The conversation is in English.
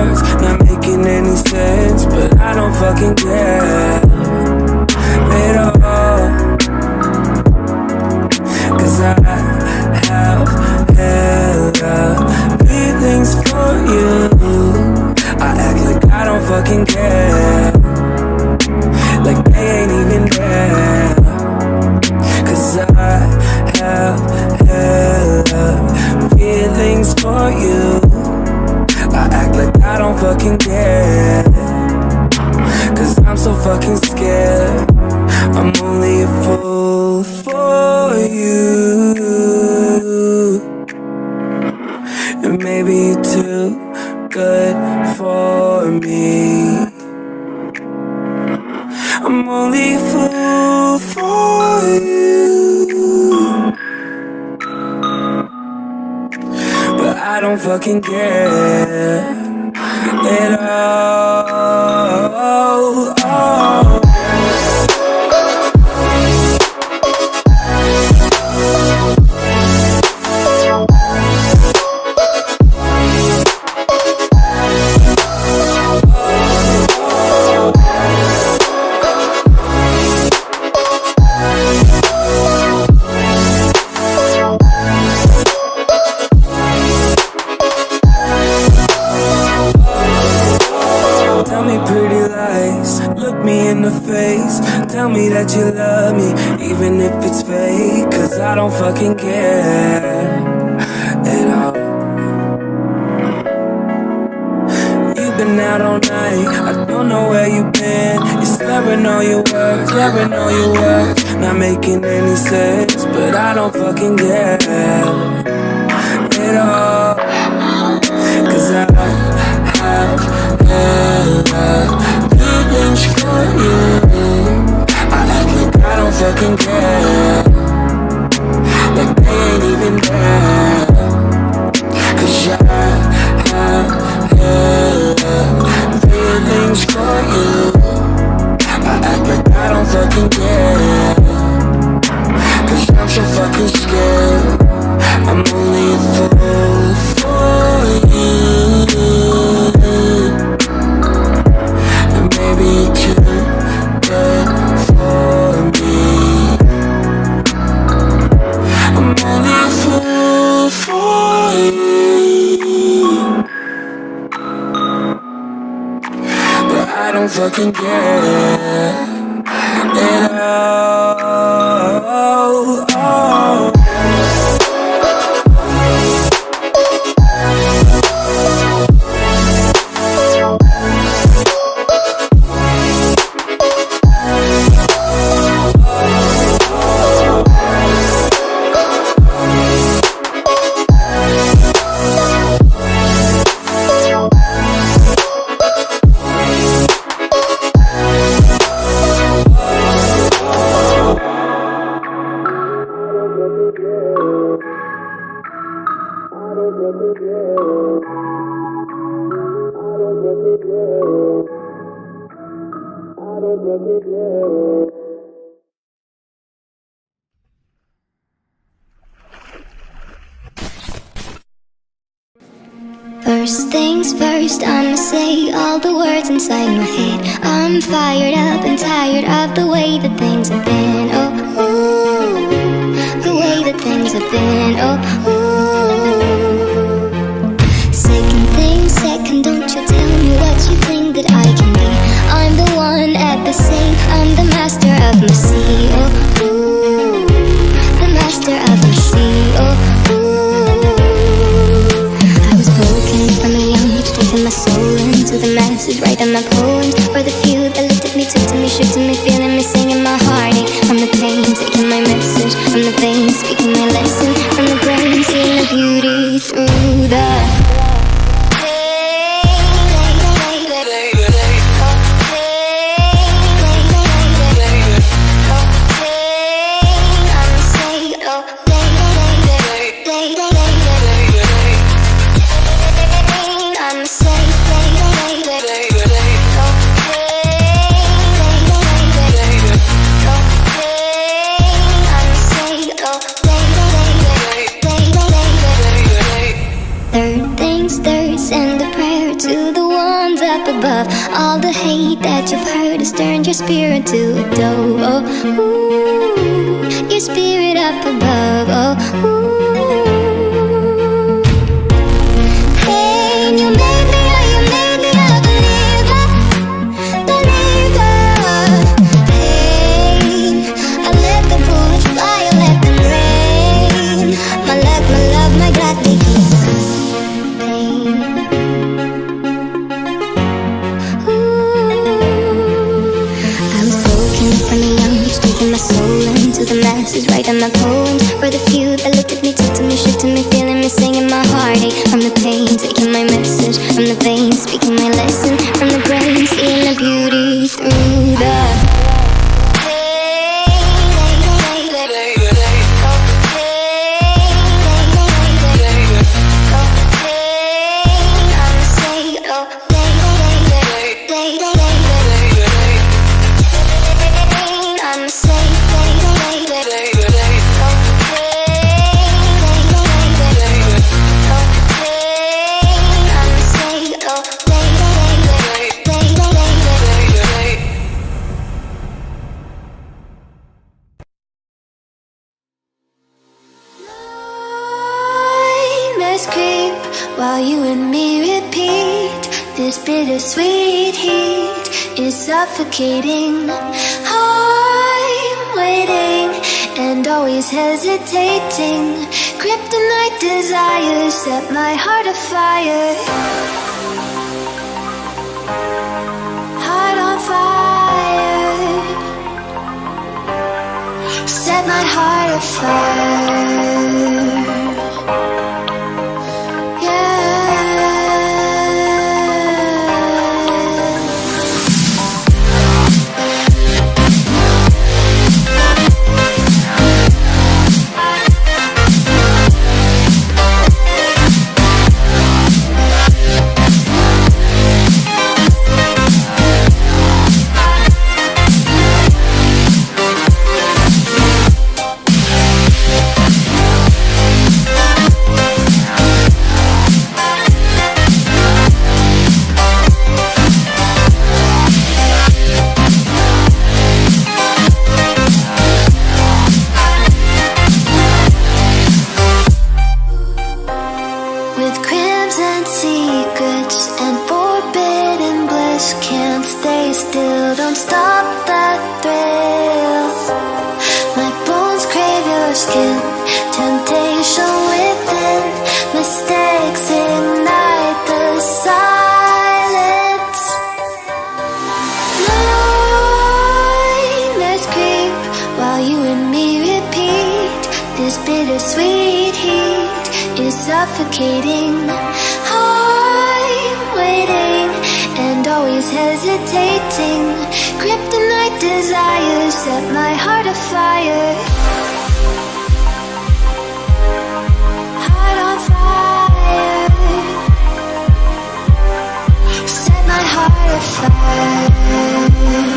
words, not making any sense, but I don't fucking care at all. Cause I have hella feelings for you. I act like I don't fucking care, like they ain't even there. Cause I have hella feelings for you. I act like I don't fucking care, cause I'm so fucking scared. I'm only a fool for you, and maybe you're too good for me. I'm only a fool for you, but I don't fucking care at all. Tell me that you love me, even if it's fake, cause I don't fucking care at all. You've been out all night, I don't know where you've been. You're slurring all your words, slurring all your words, not making any sense, but I don't fucking care at all. Cause I have hella feelings for you. I don't fucking care, like they ain't even there. Cause I have hella feelings for you. I act like I don't fucking care, cause I'm so fucking scared. I'm only a fool for you, and maybe you're too good for me. I'm only a fool for you, but I don't fucking care at all. First things first, I'ma say all the words inside my head. I'm fired up and tired of the way that things have been. Oh, ooh, the way that things have been. Oh, ooh. Second thing second, don't you tell me what you think that I can be. I'm the one at the same, I'm the master of my sea. Oh, ooh, the master of my sea. Oh, ooh. My soul into the masses, writing my poems for the few that looked at me, took to me, shook to me, feeling me, singing my heartache. From the pain, taking my message, from the veins, speaking my lesson, from the brain, seeing the beauty through the third things thirds, and the prayers to the ones up above. All the hate that you've heard has turned your spirit to a dove. Oh, ooh, your spirit up above. Oh, ooh. Hey, you made me, oh, you made me a believer, believer. Hey, I let the bullets fly, I let them rain. My luck, my love, my God, they keep pain. I was broken from a young age, taking my soul into the masses, writing my poems for the few that looked at me, took to me, shook to me, feeling me, singing my heartache from the pain, taking my message from the veins, speaking my lesson from the brain, seeing the beauty through the creep while you and me repeat. This bittersweet heat is suffocating. I'm waiting and always hesitating. Kryptonite desires set my heart afire. Heart on fire. Set my heart afire. Don't stop that thrill. My bones crave your skin. Temptation within. Mistakes ignite the silence. Nightmares creep while you and me repeat. This bittersweet heat is suffocating. I'm waiting and always hesitating. Kryptonite desires set my heart afire. Heart on fire. Set my heart afire.